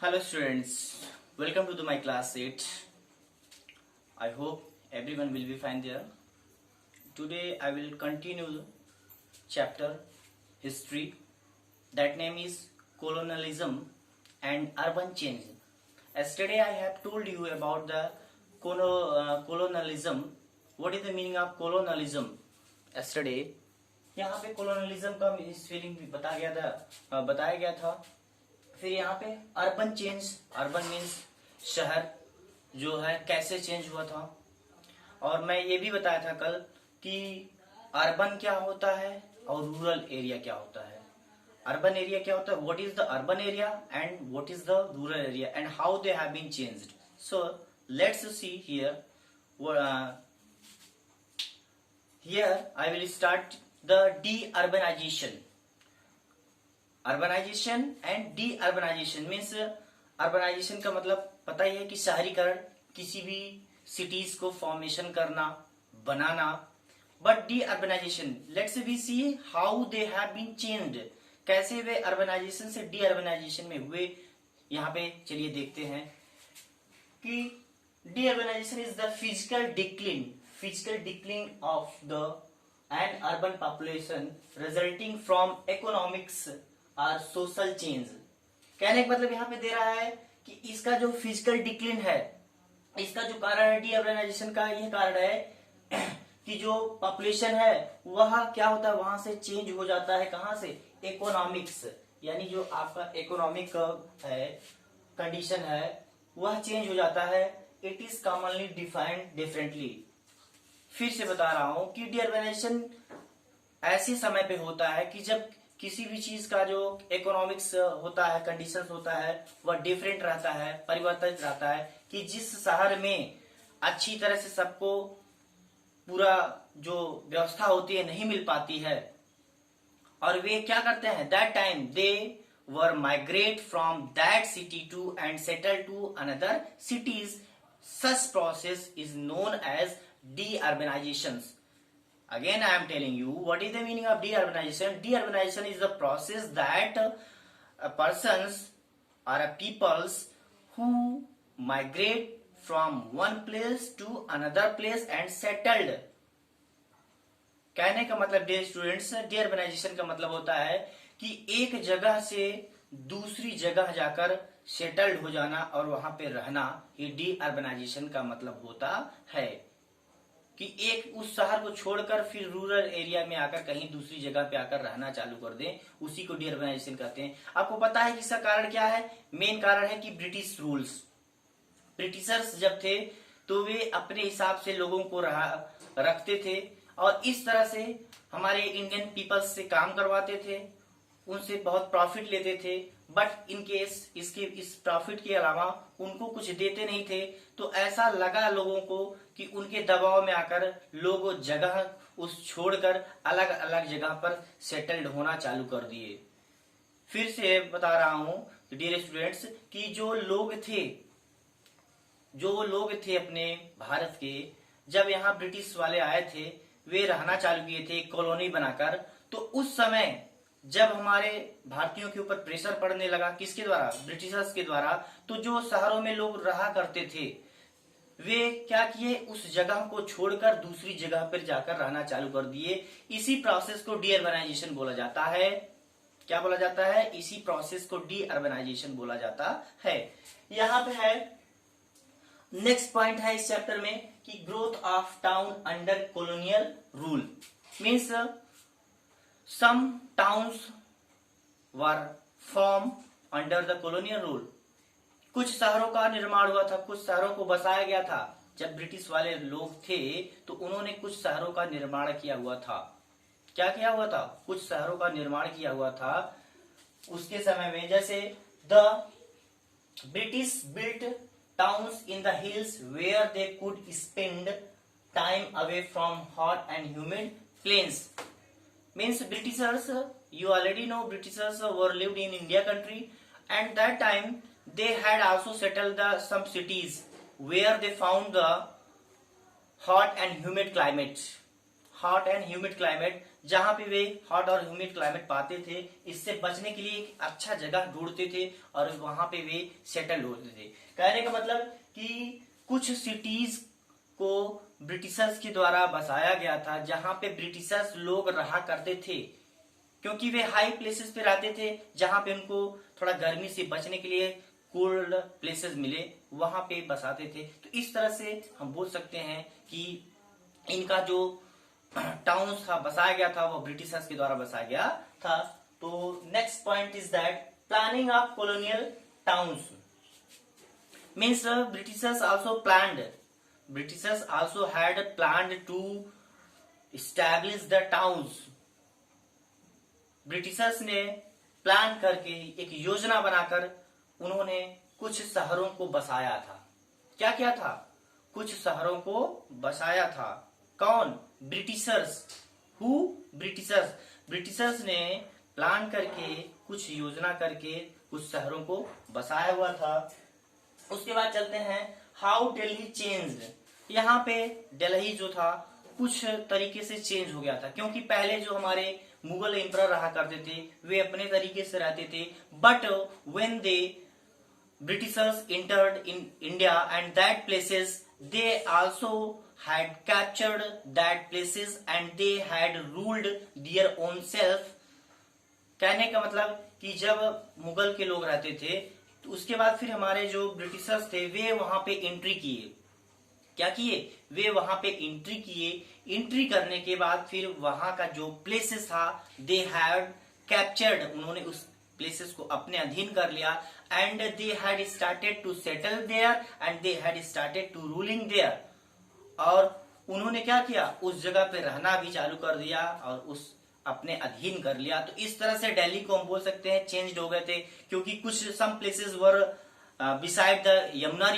Hello students, welcome to my class 8. I hope everyone will be fine there. Today I will continue the chapter history, that name is colonialism and urban change. Yesterday I have told you about the colonialism. What is the meaning of colonialism? Yesterday यहाँ पे colonialism का spelling भी बताया गया था. फिर यहाँ पे अर्बन चेंज, अर्बन मीन्स शहर जो है कैसे चेंज हुआ था. और मैं ये भी बताया था कल कि अर्बन क्या होता है और रूरल एरिया क्या होता है. अर्बन एरिया क्या होता है, what is the urban area and what is the rural area and how they have been changed. So let's see here. Here I will start the de-urbanization. Urbanization and de-urbanization means urbanization का मतलब पता ही है कि शहरीकरण, किसी भी cities को formation करना, बनाना. But de-urbanization, let's we see how they have been changed. कैसे वे urbanization से de-urbanization में हुए, यहाँ पे चलिए देखते हैं कि de-urbanization is the physical decline of the and urban population resulting from economics और सोशल चेंज. कहने का मतलब यहाँ पे दे रहा है कि इसका जो फिजिकल डिक्लिन है, इसका जो कारण है डीअर्बनाइजेशन का, ये कारण है कि जो पॉपुलेशन है वह क्या होता है, वहां से चेंज हो जाता है. कहां से, इकोनॉमिक्स, यानी जो आपका इकोनॉमिक है कंडीशन है वह चेंज हो जाता है. It is commonly defined differently. फिर से बता रहा हूं कि डीअर्बनाइजेशन ऐसे समय पे होता है कि जब किसी भी चीज का जो इकोनॉमिक्स होता है, कंडीशंस होता है, वह डिफरेंट रहता है, परिवर्तित रहता है. कि जिस शहर में अच्छी तरह से सबको पूरा जो व्यवस्था होती है नहीं मिल पाती है, और वे क्या करते हैं, that time they were migrate from that city to and settle to another cities. Such process is known as de-urbanization. Again I am telling you what is the meaning of de-urbanization. De-urbanization is the process that persons or peoples who migrate from one place to another place and settled. कहने का मतलब dear students, de-urbanization का मतलब होता है कि एक जगह से दूसरी जगह जाकर सेटल्ड हो जाना और वहां पे रहना, ये de-urbanization का मतलब होता है. कि एक उस शहर को छोड़कर फिर रूरल एरिया में आकर कहीं दूसरी जगह पे आकर रहना चालू कर दें, उसी को डीअर्बनाइजेशन कहते हैं. आपको पता है कि इसका कारण क्या है, मेन कारण है कि ब्रिटिश रूल्स. ब्रिटिशर्स जब थे तो वे अपने हिसाब से लोगों को रखते थे और इस तरह से हमारे इंडियन पीपल्स से काम करवाते थे, उनसे बहुत प्रॉफिट लेते थे. बट इन केस इस प्रॉफिट के अलावा उनको कुछ देते नहीं थे. तो ऐसा लगा लोगों को कि उनके दबाव में आकर लोग जगह उस छोड़कर अलग अलग जगह पर सेटल्ड होना चालू कर दिए. फिर से बता रहा हूं डियर स्टूडेंट्स कि जो लोग थे अपने भारत के, जब यहाँ ब्रिटिश वाले आए थे, वे रहना चालू किए थे कॉलोनी बनाकर. तो उस समय जब हमारे भारतीयों के ऊपर प्रेशर पड़ने लगा, किसके द्वारा, ब्रिटिशर्स के द्वारा, तो जो शहरों में लोग रहा करते थे वे क्या किए, उस जगह को छोड़कर दूसरी जगह पर जाकर रहना चालू कर दिए. इसी प्रोसेस को डीअर्बनाइजेशन बोला जाता है. क्या बोला जाता है, इसी प्रोसेस को डीअर्बनाइजेशन बोला जाता है. यहाँ पे है नेक्स्ट पॉइंट है इस चैप्टर में कि growth of town under colonial rule. Means some towns were formed under the colonial rule. कुछ शहरों का निर्माण हुआ था, कुछ शहरों को बसाया गया था. जब ब्रिटिश वाले लोग थे तो उन्होंने कुछ शहरों का निर्माण किया हुआ था. क्या किया हुआ था, कुछ शहरों का निर्माण किया हुआ था उसके समय में. जैसे the British built towns in the hills where they could spend time away from hot and humid plains. Means Britishers, you already know Britishers were lived in India country, and that time they had also settled some cities where they found the hot and humid climate. जहां पे वे hot और humid climate पाते थे। इससे बचने के लिए एक अच्छा जगह ढूंढते थे और वहां पे वे सेटल होते थे। कहने का मतलब कि कुछ सिटीज को ब्रिटिशर्स के द्वारा बसाया गया था, जहां पे ब्रिटिशर्स लोग रहा करते थे, क्योंकि वे हाई प्लेसेस पे रहते थे, जहां पे उनको थोड़ा गर्मी से बचने के लिए कोल्ड प्लेसेस मिले, वहां पे बसाते थे। तो इस तरह से हम बोल सकते हैं कि इनका जो टाउन्स था बसाया गया था वो ब्रिटिशर्स के द्वारा बसाया गया था। तो next point is that planning of colonial towns means Britishers also had planned to establish the towns. Britishers ने प्लान करके एक योजना बनाकर उन्होंने कुछ शहरों को बसाया था। क्या किया था? कुछ शहरों को बसाया था। कौन? ब्रिटिशर्स। ब्रिटिशर्स ने प्लान करके कुछ योजना करके कुछ शहरों को बसाया हुआ था। उसके बाद चलते हैं हाउ दिल्ली चेंज्ड। यहाँ पे दिल्ली जो था कुछ तरीके से चेंज हो गया था, क्योंकि पहले जो हमारे मुगल एम्परर रहा करते थे वे अपने तरीके से रहते थे, but when they Britishers entered in India and that places they also had captured that places and they had ruled their own self। कहने का मतलब कि जब मुगल के लोग रहते थे तो उसके बाद फिर हमारे जो ब्रिटिशर्स थे वे वहां पे एंट्री किए। क्या किए? वे वहां पे एंट्री किए। एंट्री करने के बाद फिर वहां का जो प्लेसेस था दे हैड कैप्चर्ड, उन्होंने उस प्लेसेस को अपने अधीन कर लिया and they had started to settle there and they had started to ruling there. और उन्होंने क्या किया? उस जगह पे रहना भी चालू कर दिया और उस अपने अधीन कर लिया। तो इस तरह से दिल्ली को हम बोल सकते हैं चेंज हो गए थे, क्योंकि कुछ some places were beside the Yamuna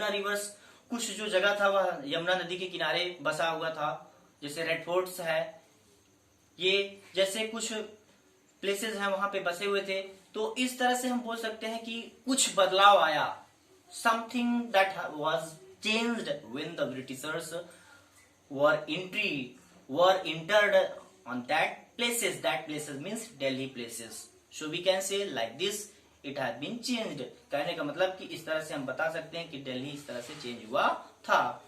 rivers, कुछ जो जगह था वह यमुना नदी के किनारे बसा हुआ था, जैसे रेड फोर्ट्स है, ये जैसे कुछ प्लेसेस हैं वहां पे बसे हुए थे। तो इस तरह से हम बोल सकते हैं कि कुछ बदलाव आया। Something that was changed when the Britishers were entered on that places means Delhi places, so we can say like this it has been changed। कहने का मतलब कि इस तरह से हम बता सकते हैं कि दिल्ली इस तरह से चेंज हुआ था।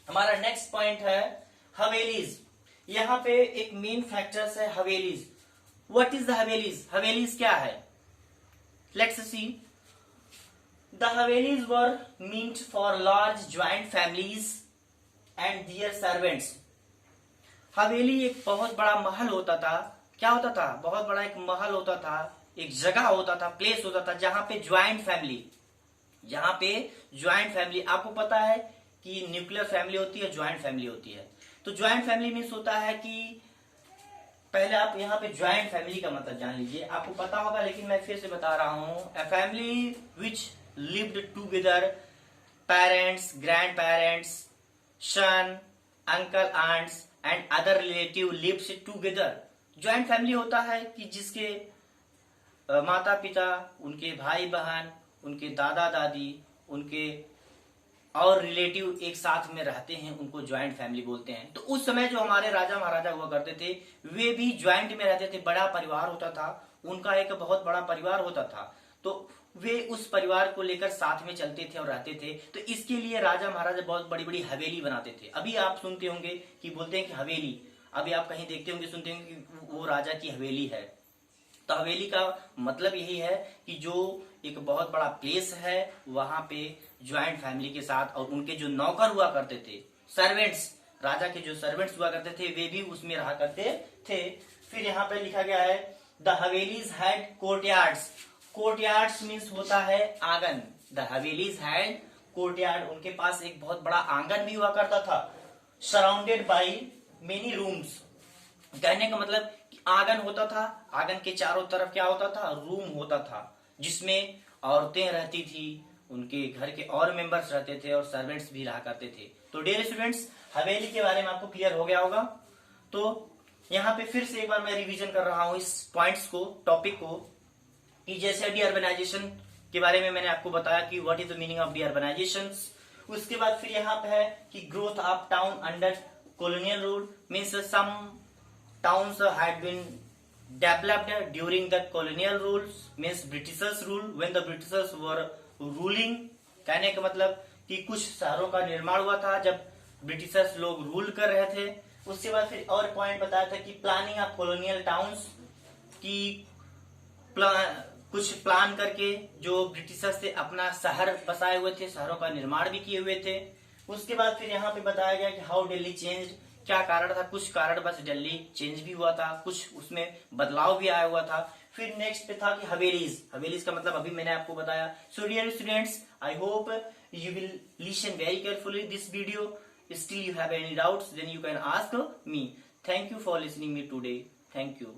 हमारा नेक्स्ट पॉइंट है हवेलीज। यहाँ पे एक मेन फैक्टर्स है havelis. What is the havelis? Havelis क्या है? Let's see. The havelis were meant for large joint families and their servants. Haveli एक बहुत बड़ा महल होता था। क्या होता था? बहुत बड़ा एक महल होता था, एक जगह होता था, प्लेस होता था जहां पे ज्वाइंट फैमिली, आपको पता है कि न्यूक्लियर फैमिली होती है, ज्वाइंट फैमिली होती है। तो ज्वाइंट फैमिली मीन्स होता है कि पहले आप यहाँ पे ज्वाइंट फैमिली का मतलब जान लीजिए, आपको पता होगा लेकिन मैं फिर से बता रहा हूं। A family which lived together, parents, grandparents, son, uncle, aunts and other relative lives together. Joint family होता है कि जिसके माता पिता, उनके भाई बहन, उनके दादा दादी, उनके और रिलेटिव एक साथ में रहते हैं, उनको ज्वाइंट फैमिली बोलते हैं। तो उस समय जो हमारे राजा महाराजा हुआ करते थे वे भी ज्वाइंट में रहते थे, बड़ा परिवार होता था, उनका एक बहुत बड़ा परिवार होता था। तो वे उस परिवार को लेकर साथ में चलते थे और रहते थे। तो इसके लिए राजा महाराजा बहुत बड़ी बड़ी हवेली बनाते थे। अभी आप सुनते होंगे कि बोलते हैं कि हवेली, अभी आप कहीं देखते होंगे, सुनते होंगे कि वो राजा की हवेली है। तो हवेली का मतलब यही है कि जो एक बहुत बड़ा प्लेस है वहां पे ज्वाइंट फैमिली के साथ, और उनके जो नौकर हुआ करते थे, सर्वेंट्स, राजा के जो सर्वेंट्स हुआ करते थे वे भी उसमें रहा करते थे। फिर यहाँ पे लिखा गया है the havelis had courtyards. Courtyards means होता है आंगन। द हवेलीज हैड कोर्टयार्ड, उनके पास एक बहुत बड़ा आंगन भी हुआ करता था। Surrounded by many rooms. कहने का मतलब कि आंगन होता था, आंगन के चारों तरफ क्या होता था? रूम होता था, जिसमें औरतें रहती थी, उनके घर के और मेंबर्स रहते थे और सर्वेंट्स भी रहा करते थे। तो डियर स्टूडेंट्स, हवेली के बारे में आपको क्लियर हो गया होगा। तो यहाँ पे फिर से एक बार मैं रिवीजन कर रहा हूँ इस पॉइंट्स को, टॉपिक को, कि जैसे डीअर्बनाइजेशन के बारे में मैंने आपको बताया कि what is the meaning of deurbanization. उसके बाद फिर यहाँ पे है कि growth of town under colonial rule means some towns had been developed during the colonial rules means Britishers rule when the Britishers were ruling। कहने का मतलब कि कुछ शहरों का निर्माण हुआ था जब ब्रिटिशर्स लोग रूल कर रहे थे। उसके बाद फिर और पॉइंट बताया था कि प्लानिंग ऑफ कॉलोनियल टाउन्स की कुछ प्लान करके जो ब्रिटिशर्स से अपना शहर बसाए हुए थे, शहरों का निर्माण भी किए हुए थे। उसके बाद फिर यहाँ पे बताया गया कि हाउ दिल्ली चेंज, क्या कारण था, कुछ कारण बस दिल्ली चेंज भी हुआ था, कुछ उसमें बदलाव भी आया हुआ था। फिर नेक्स्ट पे था कि हवेलीज, हवेलीज का मतलब अभी मैंने आपको बताया। So dear students, I hope you will listen very carefully this video. Still you have any doubts, then you can ask me. Thank you for listening me today. Thank you.